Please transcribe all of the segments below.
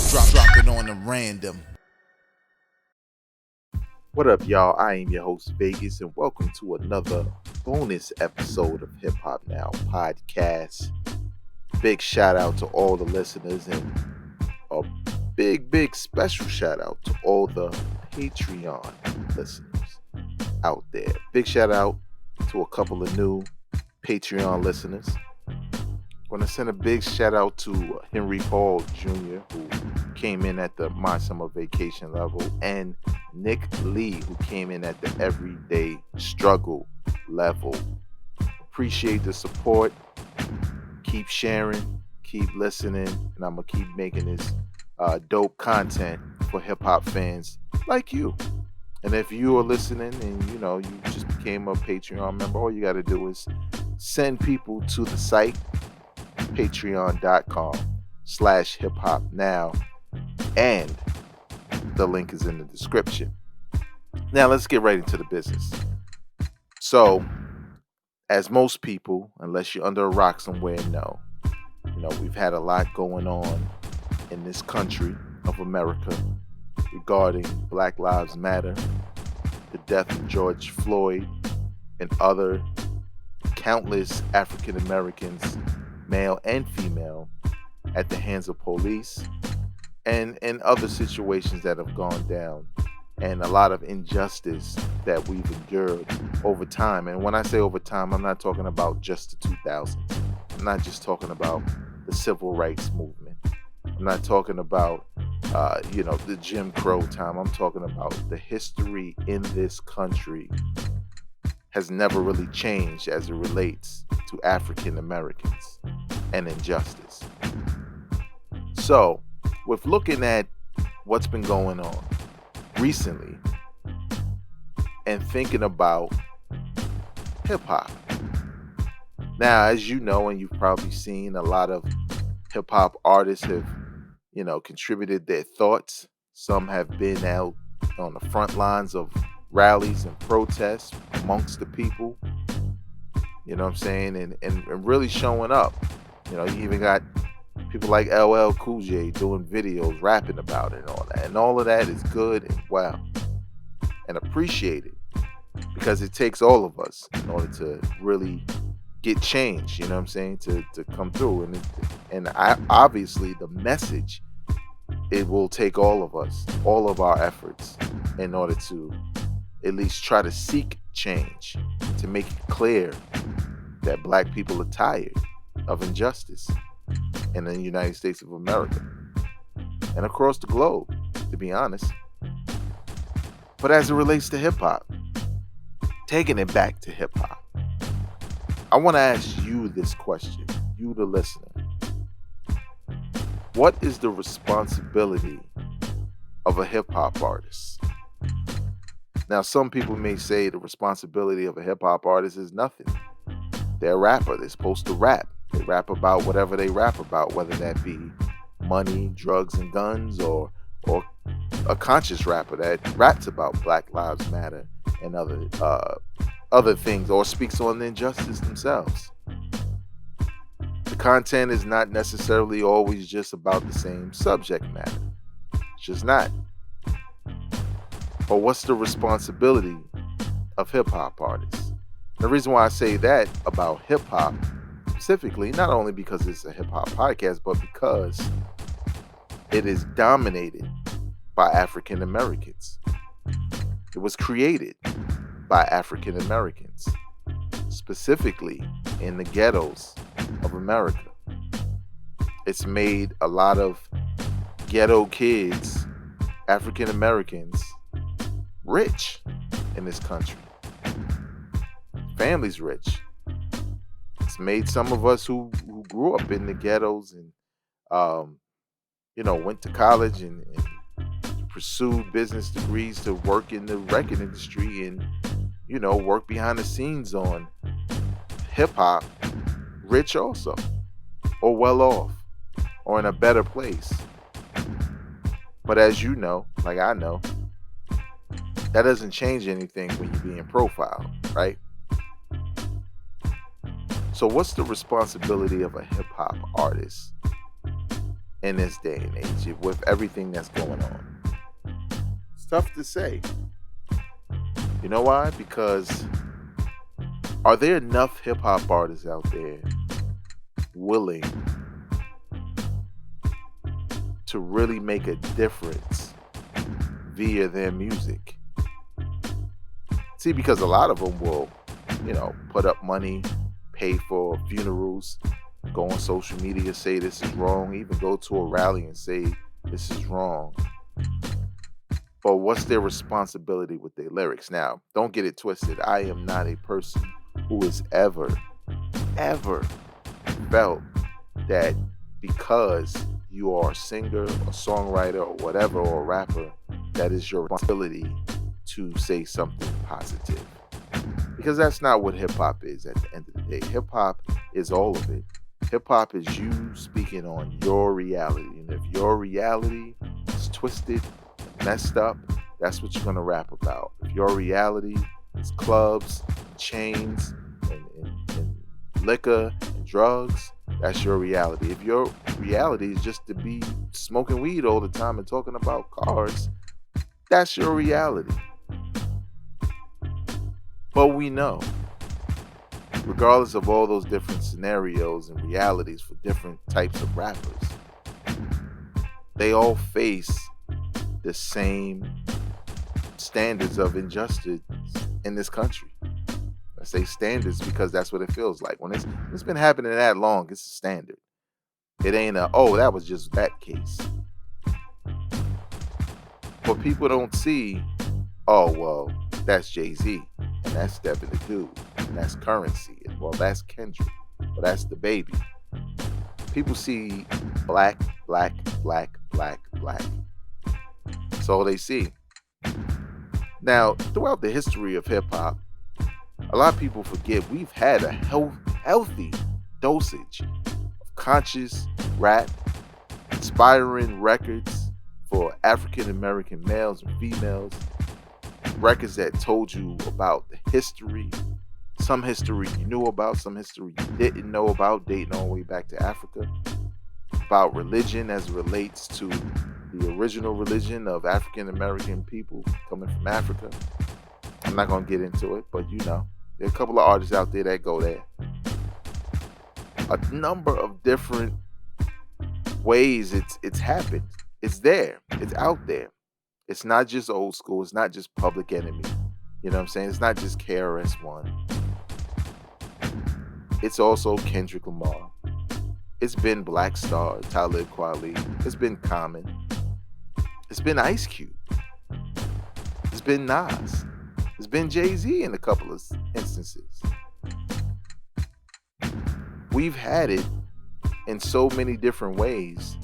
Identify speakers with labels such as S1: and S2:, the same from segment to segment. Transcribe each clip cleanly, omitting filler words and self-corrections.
S1: Drop it on them random.
S2: What up, y'all? I am your host, Vegas, and welcome to another bonus episode of Hip Hop Now podcast. Big shout out to all the listeners, and a big special shout out to all the Patreon listeners out there. Big shout out to a couple of new Patreon listeners. Want to send a big shout out to Henry Hall Jr., who came in at the My Summer Vacation level, and Nick Lee, who came in at the Everyday Struggle level. Appreciate the support. Keep sharing, keep listening, and I'm going to keep making this dope content for hip-hop fans like you. And if you are listening and you just became a Patreon member, all you got to do is send people to the site, patreon.com/hiphopnow, and the link is in the description. Now let's get right into the business. So, as most people, unless you're under a rock somewhere, know, we've had a lot going on in this country of America regarding Black Lives Matter, the death of George Floyd, and other countless African Americans, male and female, at the hands of police, and other situations that have gone down, and a lot of injustice that we've endured over time. And when I say over time, I'm not talking about just the 2000s. I'm not just talking about the civil rights movement. I'm not talking about the Jim Crow time. I'm talking about the history in this country has never really changed as it relates to African Americans and injustice. So, with looking at what's been going on recently and thinking about hip hop. Now, as you know, and you've probably seen, a lot of hip hop artists have, contributed their thoughts. Some have been out on the front lines of rallies and protests amongst the people, you know what I'm saying, and really showing up. You even got people like LL Cool J doing videos, rapping about it and all that. And all of that is good and well and appreciated, because it takes all of us in order to really get change, to come through. Obviously the message, it will take all of us, all of our efforts, in order to at least try to seek change, to make it clear that Black people are tired of injustice in the United States of America and across the globe, to be honest. But as it relates to hip-hop, taking it back to hip-hop, I want to ask you this question, you the listener. What is the responsibility of a hip-hop artist? Now, some people may say the responsibility of a hip-hop artist is nothing. They're a rapper. They're supposed to rap. They rap about whatever they rap about, whether that be money, drugs, and guns, or a conscious rapper that raps about Black Lives Matter and other things, or speaks on the injustice themselves. The content is not necessarily always just about the same subject matter. It's just not. But what's the responsibility of hip-hop artists? The reason why I say that about hip-hop specifically, not only because it's a hip-hop podcast, but because it is dominated by African Americans. It was created by African Americans, specifically in the ghettos of America. It's made a lot of ghetto kids, African Americans, rich in this country. Families rich. It's made some of us who grew up in the ghettos and went to college and pursued business degrees to work in the record industry and work behind the scenes on hip hop, rich also, or well off, or in a better place. But as you know, like I know, that doesn't change anything when you're being profiled, right? So what's the responsibility of a hip hop artist in this day and age with everything that's going on? It's tough to say. You know why? Because are there enough hip hop artists out there willing to really make a difference via their music? See, because a lot of them will, put up money, pay for funerals, go on social media, say this is wrong, even go to a rally and say this is wrong. But what's their responsibility with their lyrics? Now, don't get it twisted. I am not a person who has ever felt that because you are a singer, a songwriter, or whatever, or a rapper, that is your responsibility to say something positive. Because that's not what hip hop is at the end of the day. Hip hop is all of it. Hip hop is you speaking on your reality. And if your reality is twisted and messed up, that's what you're going to rap about. If your reality is clubs, and chains, and liquor, and drugs, that's your reality. If your reality is just to be smoking weed all the time and talking about cars, that's your reality. But we know, regardless of all those different scenarios and realities for different types of rappers, they all face the same standards of injustice in this country. I say standards because that's what it feels like. When it's been happening that long, it's a standard. It ain't that was just that case. But people don't see, that's Jay-Z, and that's Devin the Dude, and that's Currency, and that's Kendrick, that's the Baby. People see black, black, black, black, black. That's all they see. Now, throughout the history of hip-hop, a lot of people forget we've had a healthy dosage of conscious rap, inspiring records for African American males and females, records that told you about the history, some history you knew about, some history you didn't know about, dating all the way back to Africa, about religion as it relates to the original religion of African American people coming from Africa. I'm not going to get into it, but there are a couple of artists out there that go there. A number of different ways it's happened. It's there. It's out there. It's not just old school. It's not just Public Enemy. You know what I'm saying? It's not just KRS-One. It's also Kendrick Lamar. It's been Black Star, Talib Kweli. It's been Common. It's been Ice Cube. It's been Nas. It's been Jay-Z in a couple of instances. We've had it in so many different ways.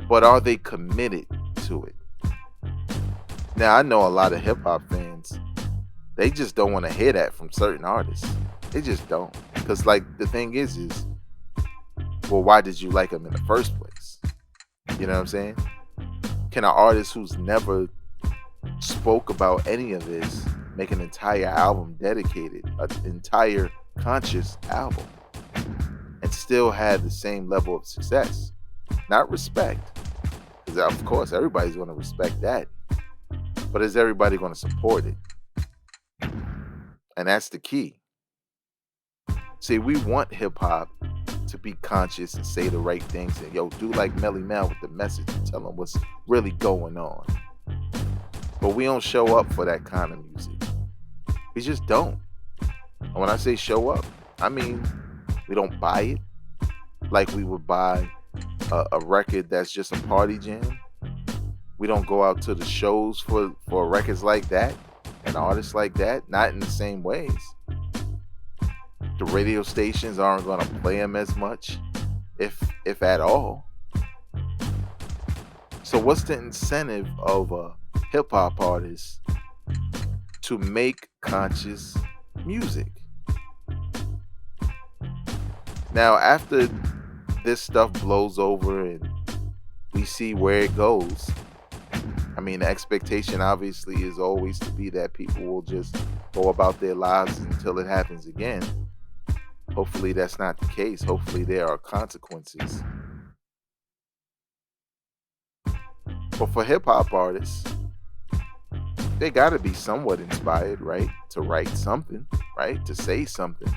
S2: But are they committed to it? Now, I know a lot of hip-hop fans, they just don't want to hear that from certain artists. They just don't. Because, the thing is, why did you like them in the first place? You know what I'm saying? Can an artist who's never spoke about any of this make an entire album dedicated, an entire conscious album, and still have the same level of success? Not respect, because of course everybody's going to respect that, but is everybody going to support it? And that's the key. See, we want hip-hop to be conscious and say the right things and do like Melly Mel with the message and tell them what's really going on. But we don't show up for that kind of music. We just don't. And when I say show up, I mean we don't buy it like we would buy a record that's just a party jam. We don't go out to the shows for records like that and artists like that, not in the same ways. The radio stations aren't going to play them as much, if at all. So what's the incentive of a hip-hop artist to make conscious music? Now, after this stuff blows over and we see where it goes, the expectation obviously is always to be that people will just go about their lives until it happens again. Hopefully that's not the case. Hopefully there are consequences. But for hip hop artists, they got to be somewhat inspired, right? To write something, right? To say something.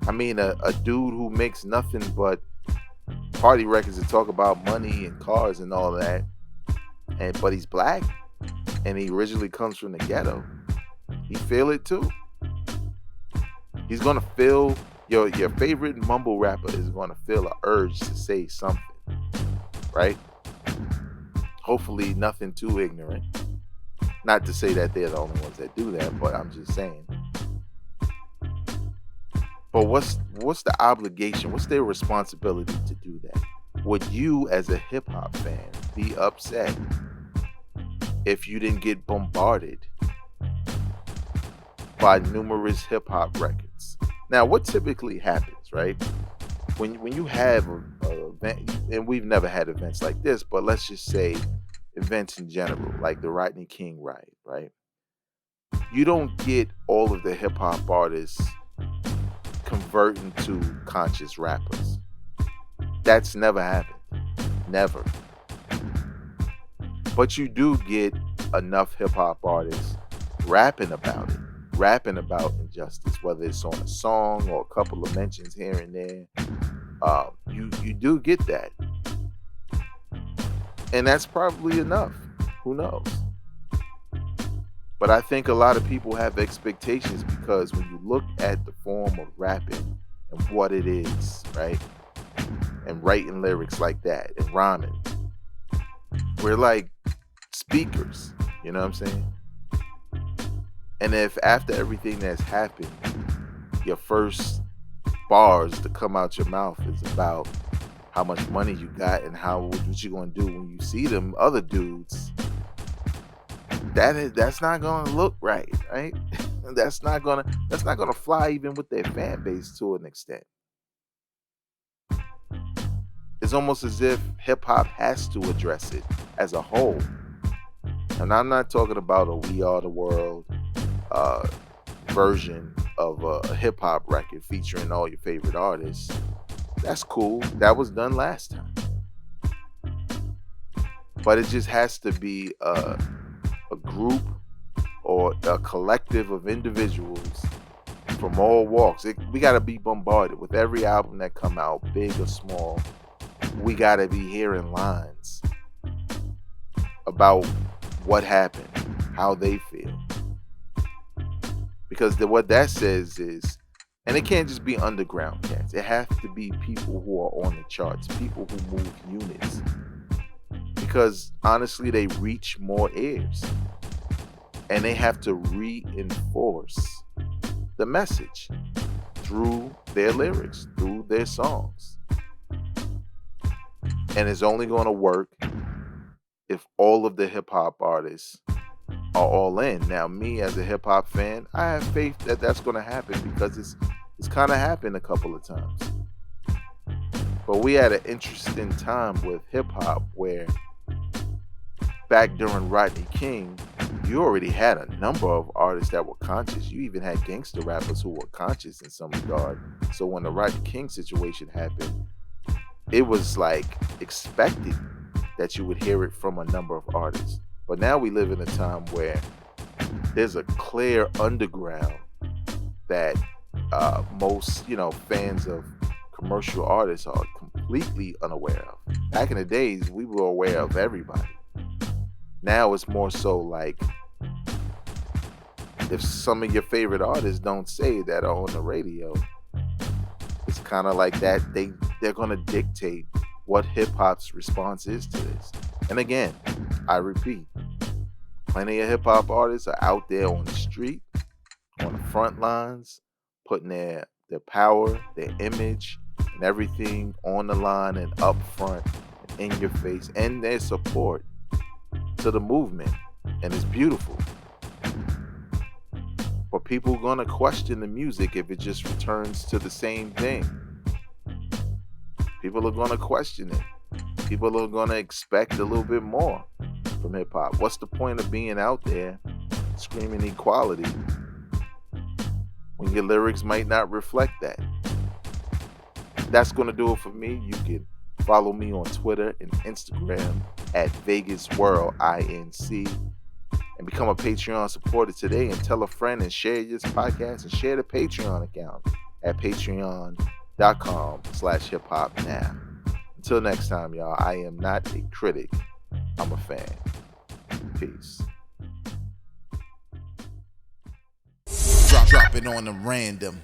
S2: I mean, a dude who makes nothing but party records that talk about money and cars and all that, but he's black and he originally comes from the ghetto. He feel it too. He's gonna feel your favorite mumble rapper is gonna feel an urge to say something, right? Hopefully nothing too ignorant. Not to say that they're the only ones that do that, but I'm just saying. But what's the obligation? What's their responsibility to do that? Would you, as a hip hop fan, be upset if you didn't get bombarded by numerous hip hop records? Now, what typically happens, right? When you have an event, and we've never had events like this, but let's just say events in general, like the Rodney King riot, right? You don't get all of the hip hop artists converting to conscious rappers. That's never happened. Never. But you do get enough hip hop artists rapping about it, rapping about injustice, whether it's on a song or a couple of mentions here and there. You do get that. And that's probably enough. Who knows? But I think a lot of people have expectations because when you look at the form of rapping and what it is, right? And writing lyrics like that and rhyming, we're like speakers, you know what I'm saying? And if after everything that's happened, your first bars to come out your mouth is about how much money you got and what you gonna do when you see them other dudes, that's not gonna look right? That's not gonna fly even with their fan base to an extent. It's almost as if hip hop has to address it as a whole. And I'm not talking about a We Are the World version of a hip hop record featuring all your favorite artists. That's cool. That was done last time. But it just has to be a group or a collective of individuals from all walks. We got to be bombarded with every album that come out, big or small. We got to be hearing lines about what happened, how they feel. Because what that says is, and it can't just be underground cats. It has to be people who are on the charts, people who move units. Because honestly, they reach more ears. And they have to reinforce the message through their lyrics, through their songs. And it's only going to work if all of the hip hop artists are all in. Now, me as a hip hop fan, I have faith that that's going to happen because it's kind of happened a couple of times. But we had an interesting time with hip hop where back during Rodney King, you already had a number of artists that were conscious. You even had gangster rappers who were conscious in some regard. So when the Rodney King situation happened, it was like expected that you would hear it from a number of artists. But now we live in a time where there's a clear underground that most, fans of commercial artists are completely unaware of. Back in the days, we were aware of everybody. Now it's more so like if some of your favorite artists don't say that are on the radio, it's kind of like that they're going to dictate what hip hop's response is to this. And again, I repeat, plenty of hip hop artists are out there on the street, on the front lines, putting their power, their image, and everything on the line and up front and in your face, and their support to the movement. And it's beautiful. But people are going to question the music if it just returns to the same thing. People are going to question it. People are going to expect a little bit more from hip hop. What's the point of being out there screaming equality when your lyrics might not reflect that. That's going to do it for me. You can follow me on Twitter and Instagram at VegasWorldINC and become a Patreon supporter today, and tell a friend and share this podcast and share the Patreon account at patreon.com/hiphopnow. Until next time, y'all, I am not a critic. I'm a fan. Peace.
S1: Drop it on the random.